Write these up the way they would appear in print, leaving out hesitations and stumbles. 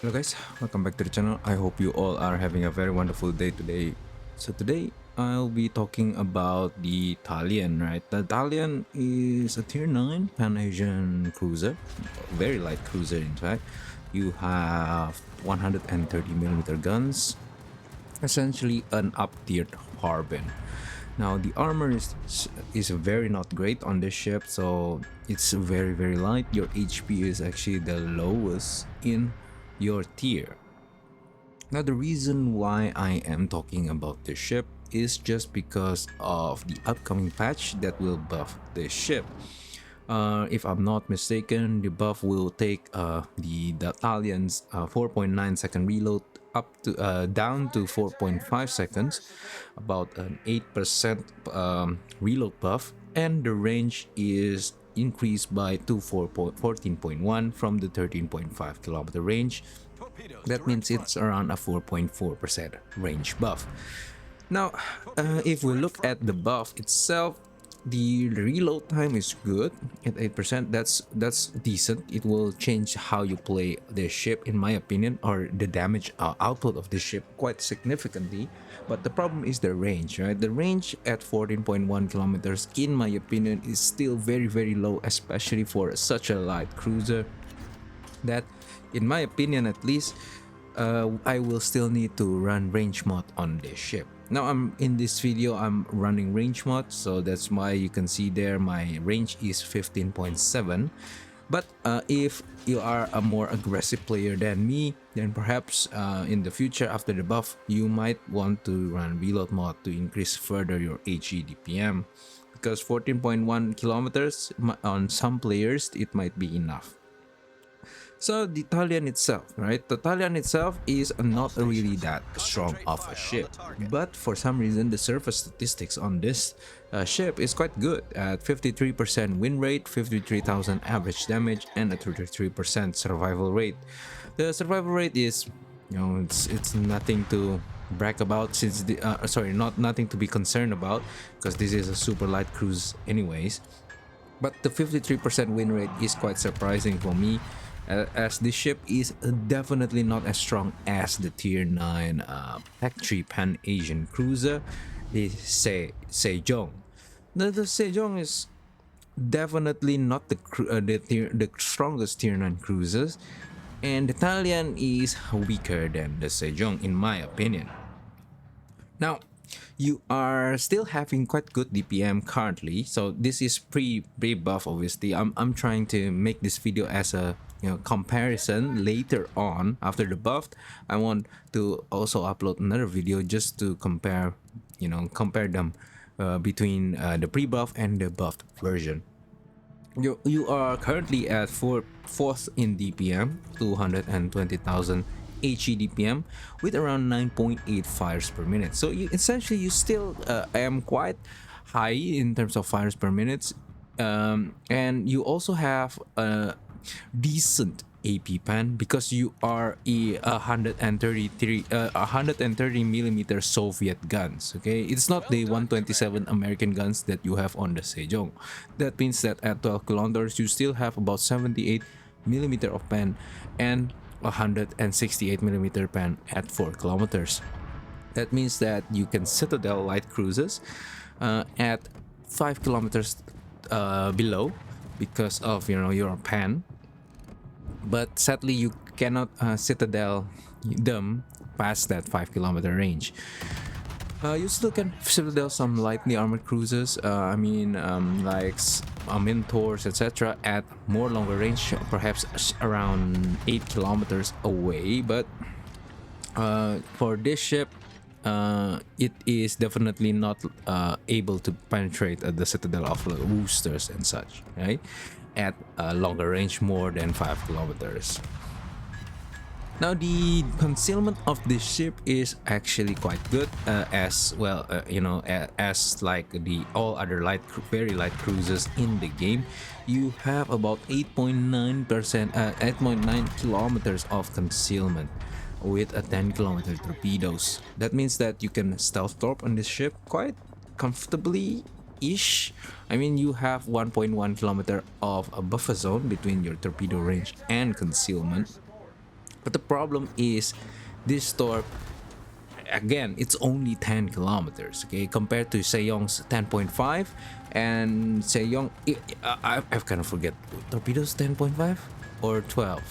Hello guys, welcome back to the channel. I hope you all are having a very wonderful day today. So today I'll be talking about the Dalian, right? The Dalian is a tier 9 Pan-Asian cruiser, very light cruiser in fact. You have 130mm guns, essentially an up-tiered Harbin. Now the armor is very not great on this ship, so it's very light. Your HP is actually the lowest in your tier. Now the reason why I am talking about this ship is just because of the upcoming patch that will buff this ship. If I'm not mistaken, the buff will take the Italian's 4.9 second reload up to down to 4.5 seconds, about an 8% reload buff, and the range is increased by to 14.1 from the 13.5 kilometer range. That means it's around a 4.4% range buff. Now, if we look at the buff itself, the reload time is good at 8%. That's decent. It will change how you play the ship, in my opinion, or the damage output of the ship quite significantly. But the problem is the range, right? The range at 14.1 kilometers, in my opinion, is still very low, especially for such a light cruiser. That, in my opinion at least, I will still need to run range mod on this ship. Now in this video I'm running range mod, so that's why you can see there my range is 15.7. But if you are a more aggressive player than me, then perhaps in the future after the buff you might want to run reload mod to increase further your HE DPM, because 14.1 kilometers on some players it might be enough. So the Dalian itself, right? The Dalian itself is not really that strong of a ship, but for some reason the surface statistics on this ship is quite good at 53% win rate, 53,000 average damage, and a 33% survival rate. The survival rate is, it's nothing to brag about, since the nothing to be concerned about, because this is a super light cruise anyways. But the 53% win rate is quite surprising for me, as this ship is definitely not as strong as the tier 9 Tech 3 Pan-Asian cruiser, the Sejong. The Sejong is definitely not the strongest tier 9 cruisers, and the Dalian is weaker than the Sejong in my opinion. Now, you are still having quite good DPM currently, so this is pre-buff obviously. I'm trying to make this video as a comparison later on after the buff. I want to also upload another video just to compare them between the pre-buff and the buffed version. You are currently at fourth in DPM, 220,000 HE DPM with around 9.8 fires per minute. So you still am quite high in terms of fires per minute, and you also have a decent AP pan because you are a 130 millimeter Soviet guns. Okay, it's not the 127 American guns that you have on the Sejong. That means that at 12 kilometers you still have about 78 millimeter of pan and 168 millimeter pan at 4 kilometers. That means that you can citadel light cruises at 5 kilometers below because of your pan, but sadly you cannot citadel them past that 5-kilometer range. You still can citadel some lightly armored cruisers, like Mentors, etc., at more longer range, perhaps around 8 kilometers away. But for this ship, it is definitely not able to penetrate the citadel of boosters and such, right? At a longer range, more than 5 kilometers. Now the concealment of this ship is actually quite good, as well, as like the all other very light cruisers in the game. You have about 8.9 kilometers of concealment with a 10-kilometer torpedoes. That means that you can stealth torp on this ship quite comfortably ish. I mean, you have 1.1 kilometer of a buffer zone between your torpedo range and concealment. But the problem is this store, again, it's only 10 kilometers, okay, compared to Sejong's 10.5. And Sejong, I've kind of forget, torpedoes 10.5 or 12.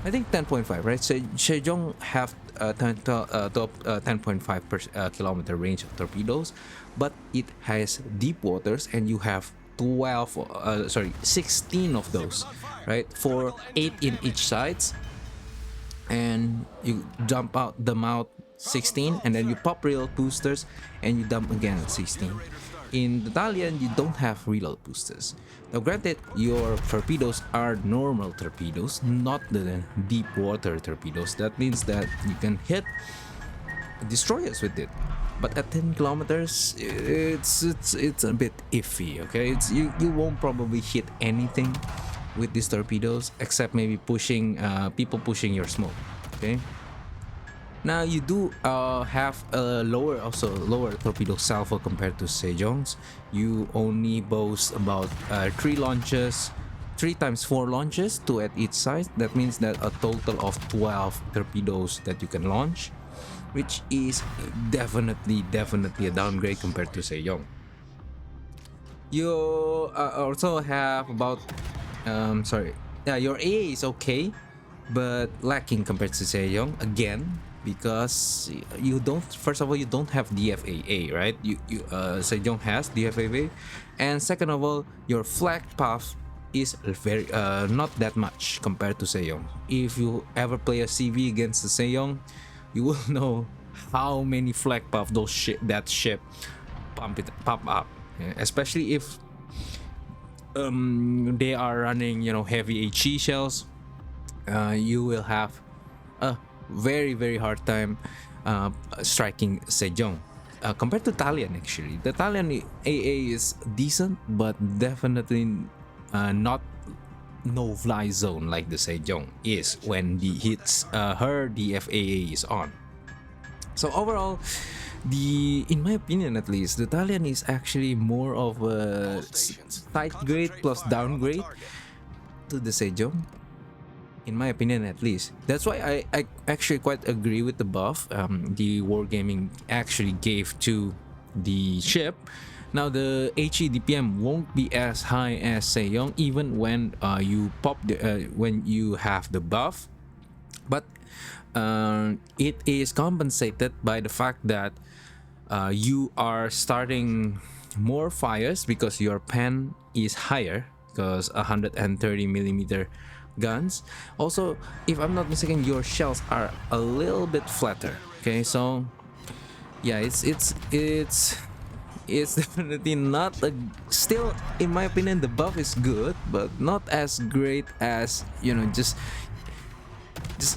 I think 10.5, right? So Sejong have 10.5 kilometer range of torpedoes, but it has deep waters, and you have 16 of those, right? For 8 in each sides, and you dump out them out 16, and then you pop reload boosters and you dump again at 16. In the Dalian, you don't have reload boosters. Now granted, your torpedoes are normal torpedoes, not the deep water torpedoes. That means that you can hit destroyers with it, but at 10 kilometers it's a bit iffy, okay? You won't probably hit anything with these torpedoes except maybe pushing people pushing your smoke, okay? Now you do have a lower torpedo salvo compared to Sejong's. You only boast about 3 launches, 3 times 4 launches, 2 at each side. That means that a total of 12 torpedoes that you can launch, which is definitely a downgrade compared to Sejong. You also have about your AA is okay, but lacking compared to Sejong again, because you don't, first of all, you don't have DFAA, right? Sejong has DFAA, and second of all, your flag path is very not that much compared to Sejong. If you ever play a CV against the Sejong, you will know how many flag path that ship pop up, especially if they are running, heavy HE shells. You will have a very hard time striking Sejong compared to Dalian. Actually, the Dalian AA is decent, but definitely not no-fly zone like the Sejong is when the hits her DFAA is on. So overall, in my opinion at least, the Dalian is actually more of a side grade plus downgrade to the Sejong, in my opinion at least. That's why I actually quite agree with the buff the Wargaming actually gave to the ship. Now the HE DPM won't be as high as Sejong even when you when you have the buff, but it is compensated by the fact that you are starting more fires because your pen is higher, because 130mm guns. Also, if I'm not mistaken, your shells are a little bit flatter. Okay, so yeah, it's definitely not still, in my opinion, the buff is good, but not as great as just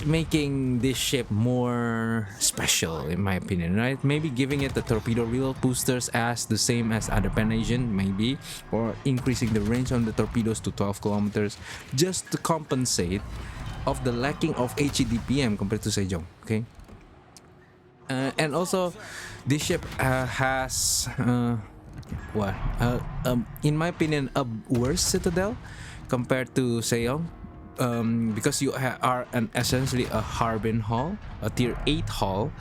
making this ship more special, in my opinion, right? Maybe giving it the torpedo reload boosters as the same as other Pan Asian, maybe, or increasing the range on the torpedoes to 12 kilometers just to compensate of the lacking of HEDPM compared to Sejong, okay? And also, this ship has in my opinion, a worse citadel compared to Sejong. Because you are essentially a Harbin hull, a tier 8 hull,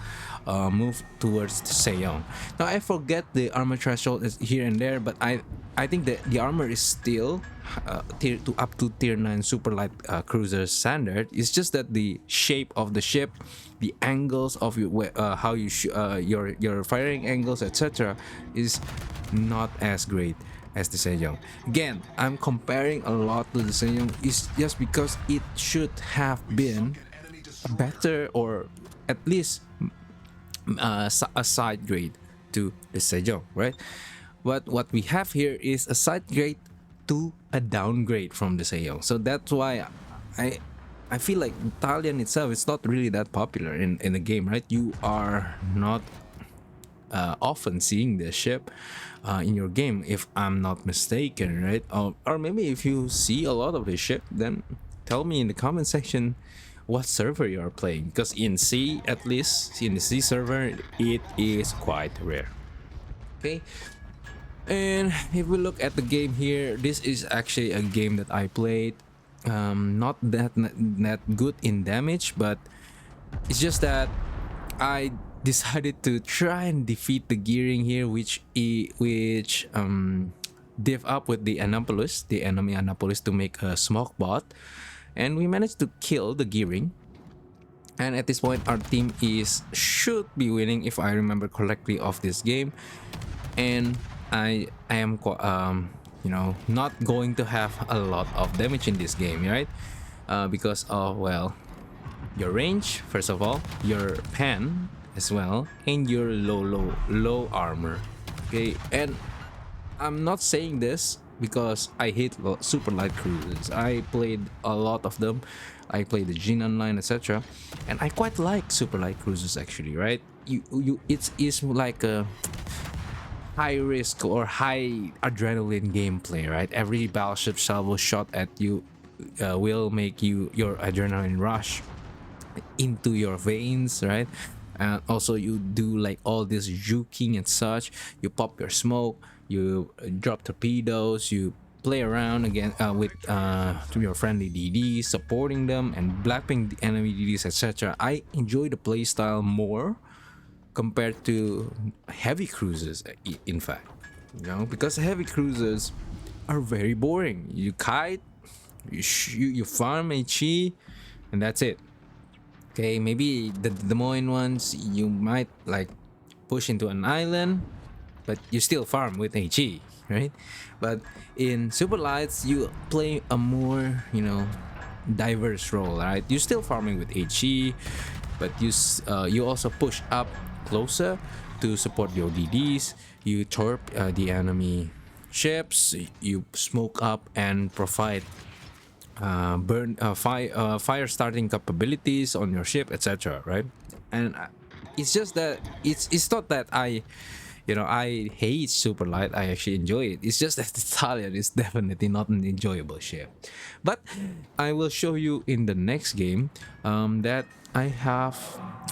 move towards Sejong. Now I forget the armor threshold is here and there, but I think that the armor is still up to tier 9 super light cruiser standard. It's just that the shape of the ship, the angles of how you your firing angles, etc., is not as great as the Sejong. Again, I'm comparing a lot to the Sejong is just because it should have been better, or at least a side grade to the Sejong, right? But what we have here is a side grade to a downgrade from the Sejong. So that's why I feel like Dalian itself is not really that popular in the game, right? You are not often seeing this ship in your game, if I'm not mistaken, right? Or maybe if you see a lot of this ship, then tell me in the comment section what server you are playing, because in C, at least in the C server, it is quite rare. Okay, and if we look at the game here, this is actually a game that I played not that good in damage, but it's just that I decided to try and defeat the gearing here, which div up with the Annapolis, the enemy Annapolis, to make a smoke bot, and we managed to kill the gearing. And at this point, our team is should be winning if I remember correctly of this game, and I am not going to have a lot of damage in this game, right? Because of, well, your range first of all, your pen as well, and your low armor. Okay, and I'm not saying this because I hate super light cruisers. I played a lot of them. I played the Gene Online, etc., and I quite like super light cruisers actually, right? It's like a high risk or high adrenaline gameplay, right? Every battleship salvo shot at you will make your adrenaline rush into your veins, right? And also you do like all this juking and such. You pop your smoke, you drop torpedoes, you play around again with your friendly DDs, supporting them and blackping the enemy DDs, etc. I enjoy the playstyle more compared to heavy cruisers, in fact, because heavy cruisers are very boring. You kite, you farm HE, and that's it. Okay, maybe the Des Moines ones you might like push into an island, but you still farm with HE, right? But in super lights you play a more diverse role, right? You're still farming with HE, but you also push up closer to support your DDs. You torp the enemy ships. You smoke up and provide fire starting capabilities on your ship, etc., right? And it's just that it's not that I hate super light. I actually enjoy it. It's just that the Italian is definitely not an enjoyable ship. But I will show you in the next game that I have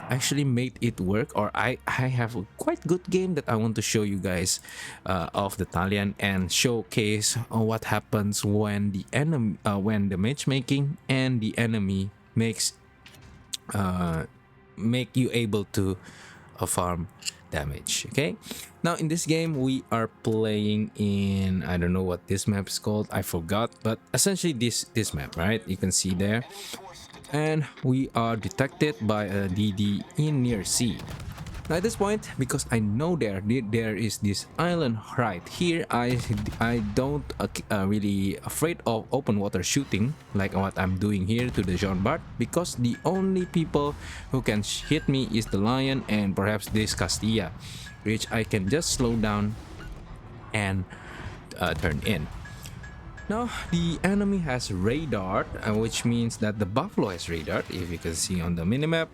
actually made it work, or I have a quite good game that I want to show you guys of the Dalian, and showcase what happens when the enemy when the matchmaking and the enemy make you able to farm damage. Okay, now in this game we are playing in, I don't know what this map is called, I forgot, but essentially this map, right? You can see there, and we are detected by a DD in near sea. Now at this point, because I know there is this island right here, I don't really afraid of open water shooting like what I'm doing here to the Jean Bart, because the only people who can hit me is the Lion and perhaps this Castilla, which I can just slow down and turn in. Now the enemy has radar, which means that the Buffalo has radar, if you can see on the minimap.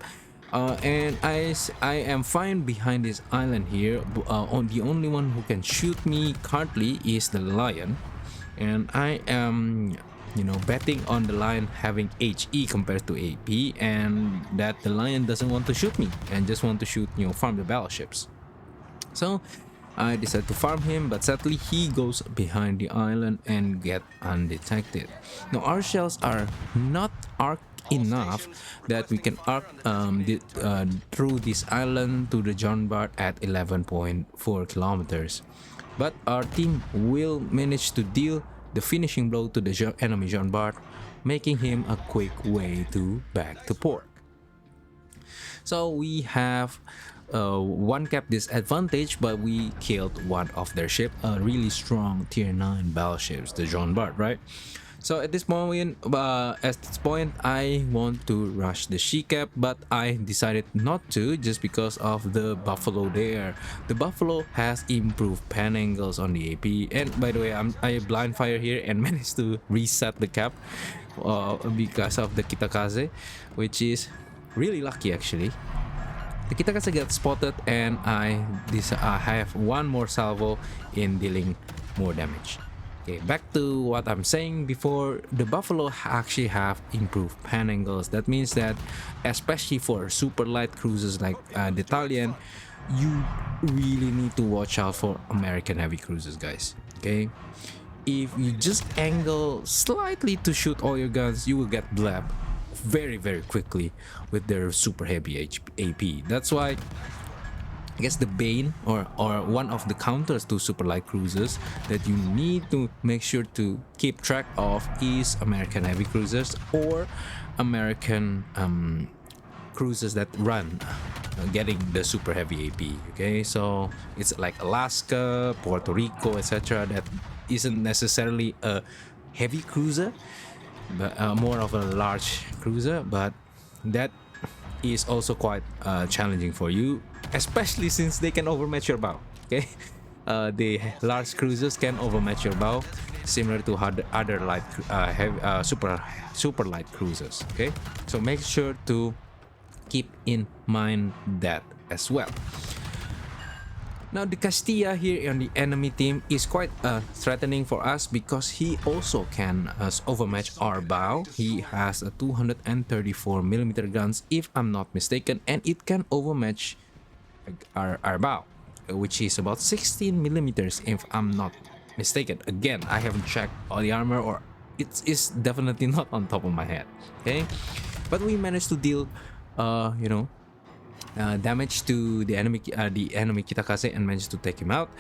And I am fine behind this island here. The only one who can shoot me currently is the Lion, and I am betting on the Lion having HE compared to AP, and that the Lion doesn't want to shoot me and just want to shoot farm the battleships. So I decided to farm him, but sadly he goes behind the island and get undetected. Now our shells are not arc enough that we can arc through this island to the John Bart at 11.4 kilometers. But our team will manage to deal the finishing blow to the enemy John Bart, making him a quick way back to port. So we have one cap disadvantage, but we killed one of their ship, a really strong tier 9 battleships, the Jean Bart, right? So at this point, I want to rush the she cap, but I decided not to, just because of the Buffalo there. The Buffalo has improved pan angles on the AP, and by the way, I blind fire here and managed to reset the cap because of the Kitakaze, which is really lucky actually. The Kitakaze gets spotted, and I have one more salvo in dealing more damage. Okay, back to what I'm saying before, the Buffalo actually have improved pan angles. That means that, especially for super light cruisers like the Dalian, you really need to watch out for American heavy cruisers, guys. Okay, if you just angle slightly to shoot all your guns, you will get blabbed very, very quickly with their super heavy AP. That's why I guess the bane or one of the counters to super light cruisers that you need to make sure to keep track of is American heavy cruisers or American cruisers that run getting the super heavy AP. Okay, so it's like Alaska, Puerto Rico, etc. That isn't necessarily a heavy cruiser, but more of a large cruiser, but that is also quite challenging for you, especially since they can overmatch your bow. Okay, the large cruisers can overmatch your bow, similar to other light super light cruisers. Okay, so make sure to keep in mind that as well. Now the Castilla here on the enemy team is quite threatening for us because he also can overmatch our bow. He has a 234mm guns if I'm not mistaken, and it can overmatch our bow, which is about 16mm if I'm not mistaken. Again, I haven't checked all the armor, or it is definitely not on top of my head. Okay, but we managed to deal damage to the enemy Kitakase and managed to take him out,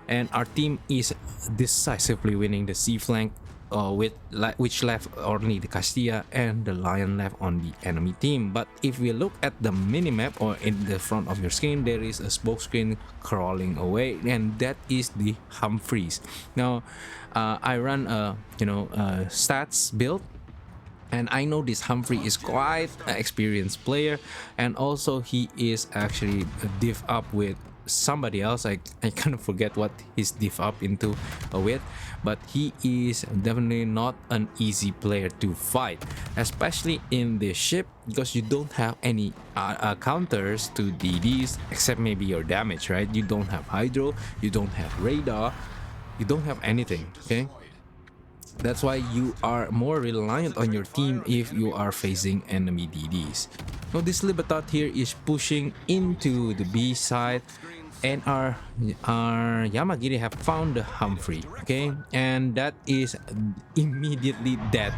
and our team is decisively winning the C flank, which left only the Castilla and the Lion left on the enemy team. But if we look at the minimap or in the front of your screen, there is a smoke screen crawling away, and that is the Humphreys. Now I run a stats build, and I know this Humphrey is quite an experienced player, and also he is actually diff up with somebody else. I kind of forget what he's diff up into with, but he is definitely not an easy player to fight, especially in this ship, because you don't have any counters to DDs except maybe your damage, right? You don't have hydro, you don't have radar, you don't have anything. Okay, that's why you are more reliant on your team if you are facing enemy DDs. Now this Libertad here is pushing into the B side, and our Yamagiri have found the Humphrey. Okay, and that is immediately dead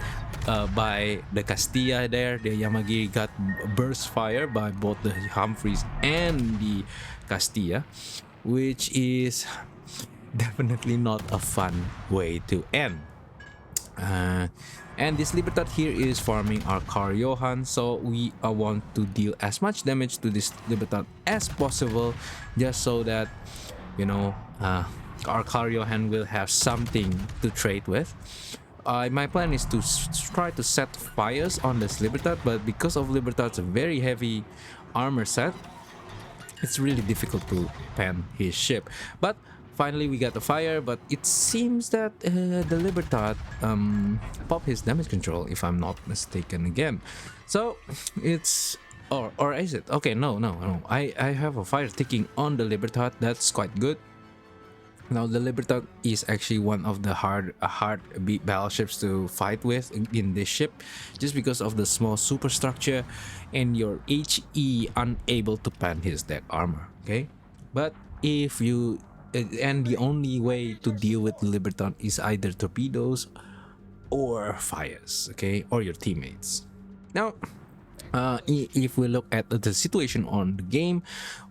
by the Castilla there. The Yamagiri got burst fire by both the Humphreys and the Castilla, which is definitely not a fun way to end. And this Libertad here is farming our Car Johan, so we want to deal as much damage to this Libertad as possible, just so that our Car Johan will have something to trade with. My plan is to try to set fires on this Libertad, but because of Libertad's very heavy armor set, it's really difficult to pen his ship. But finally we got the fire, but it seems that the Libertad popped his damage control, if I'm not mistaken again. So it's or is it? Okay, no. I have a fire ticking on the Libertad. That's quite good. Now the Libertad is actually one of the hard battleships to fight with in this ship, just because of the small superstructure and your HE unable to pen his deck armor. Okay, but if you and the only way to deal with Libertad is either torpedoes or fires, okay, or your teammates. Now if we look at the situation on the game,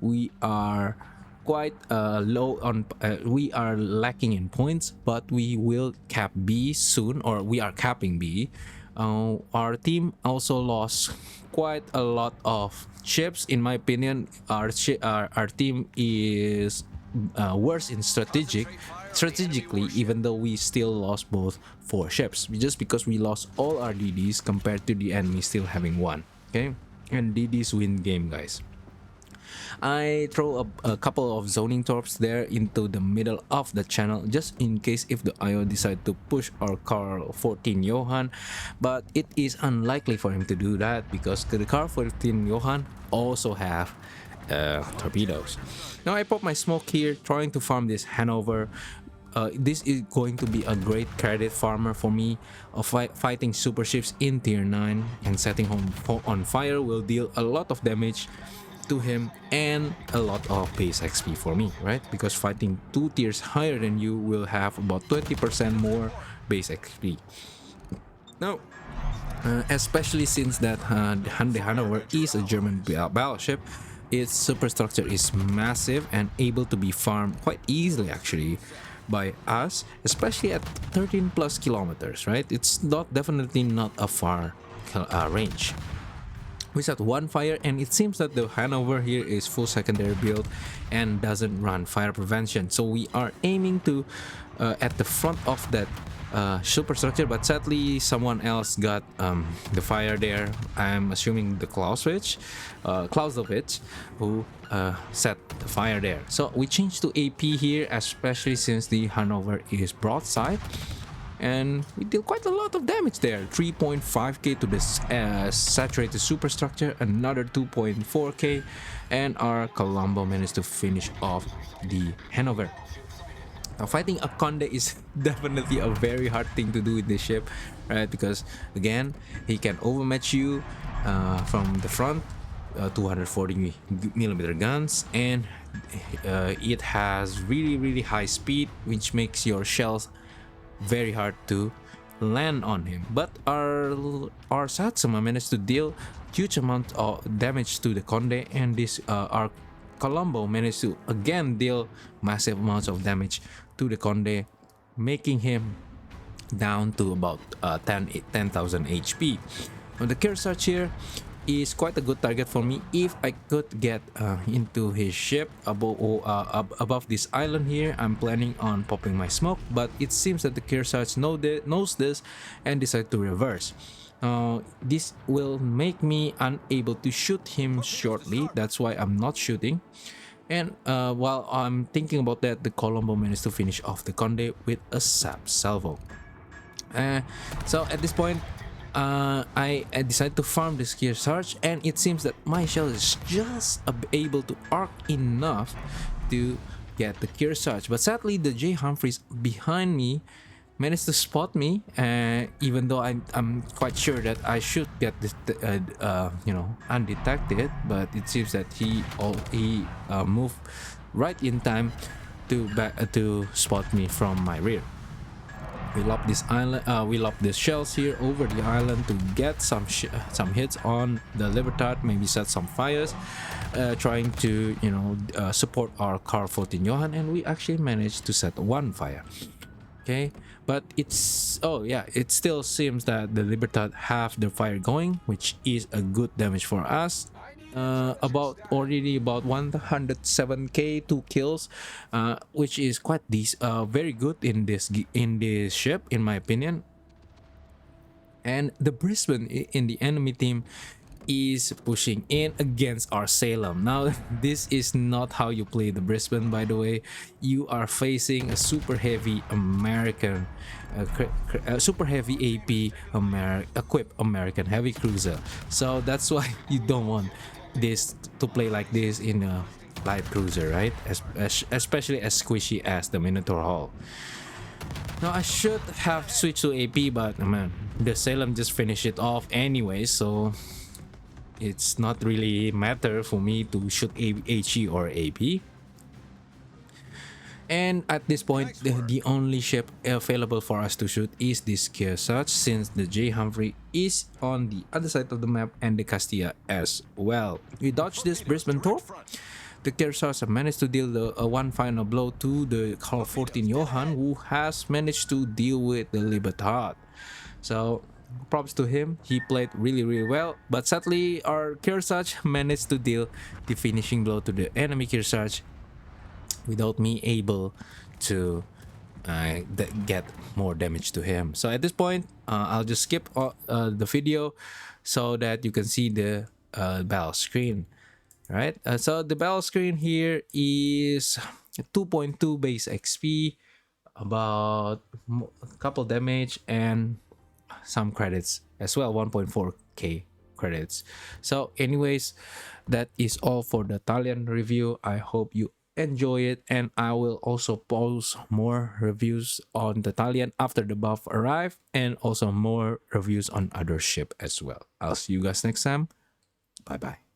we are quite low on we are lacking in points, but we will cap B soon, or we are capping B. Our team also lost quite a lot of ships. In my opinion, our team is worse in strategically, even though we still lost both 4 ships, just because we lost all our DDs compared to the enemy still having 1. Okay, and DDs win game, guys. I throw a couple of zoning torps there into the middle of the channel, just in case if the IO decide to push our Car 14 Johan, but it is unlikely for him to do that because the Car 14 Johan also have torpedoes. Now I pop my smoke here, trying to farm this Hanover. This is going to be a great credit farmer for me of fighting super ships in tier 9, and setting home on fire will deal a lot of damage to him, and a lot of base XP for me, right? Because fighting 2 tiers higher than you will have about 20% more base XP. Now, especially since that the Hanover is a German battleship, its superstructure is massive and able to be farmed quite easily actually by us, especially at 13 plus kilometers, right? It's not definitely not a far range. We set one fire, and it seems that the Hanover here is full secondary build and doesn't run fire prevention, so we are aiming to at the front of that superstructure, but sadly someone else got the fire there. I'm assuming the Clausewitz, who set the fire there. So we changed to AP here, especially since the Hanover is broadside, and we deal quite a lot of damage there. 3.5k to this saturated superstructure, another 2.4k, and our Colombo managed to finish off the Hanover. Now, fighting a Conde is definitely a very hard thing to do in this ship, right? Because again, he can overmatch you from the front, 240 millimeter guns, and it has really high speed, which makes your shells very hard to land on him. But our Satsuma managed to deal huge amount of damage to the Conde, and this our Colombo managed to again deal massive amounts of damage to the Conde, making him down to about 10,000 HP. Now, the Kearsarge here is quite a good target for me if I could get into his ship above this island here. I'm planning on popping my smoke, but it seems that the Kearsarge knows this and decided to reverse. This will make me unable to shoot him shortly. That's why I'm not shooting. And while I'm thinking about that, the Colombo managed to finish off the Conde with a sap salvo. So at this point, I decided to farm this Kearsarge, and it seems that my shell is just able to arc enough to get the Kearsarge. But sadly, the J. Humphreys behind me managed to spot me, even though I'm quite sure that I should get this undetected, but it seems that he moved right in time to spot me from my rear. We lob this island. We lob these shells here over the island to get some hits on the Libertad. Maybe set some fires, trying to support our Carl 14 Johann, and we actually managed to set one fire. Okay, but it still seems that the Libertad have the fire going, which is a good damage for us. About 107k 2 kills, which is quite very good in this ship, in my opinion. And the Brisbane in the enemy team is pushing in against our Salem. Now, this is not how you play the Brisbane, by the way. You are facing a super heavy American, super heavy AP equipped American heavy cruiser. So that's why you don't want this to play like this in a light cruiser, right? Especially as squishy as the Minotaur hull. Now, I should have switched to AP, but man, the Salem just finished it off anyway, so it's not really matter for me to shoot HE or AP. And at this point, the only ship available for us to shoot is this Kearsarge, since the J. Humphrey is on the other side of the map and the Castilla as well. We dodged this Brisbane Torp. The Kearsarge managed to deal one final blow to the Carl 14 Johann, who has managed to deal with the Libertad. So props to him, he played really well, but sadly our Kearsarge managed to deal the finishing blow to the enemy Kearsarge without me able to get more damage to him. So at this point, I'll just skip the video so that you can see the battle screen. Right, so the battle screen here is 2.2 base XP, about a couple damage, and some credits as well, 1.4k credits. So anyways, that is all for the Dalian review. I hope you enjoy it, and I will also post more reviews on the Dalian after the buff arrive, and also more reviews on other ship as well. I'll see you guys next time. Bye bye.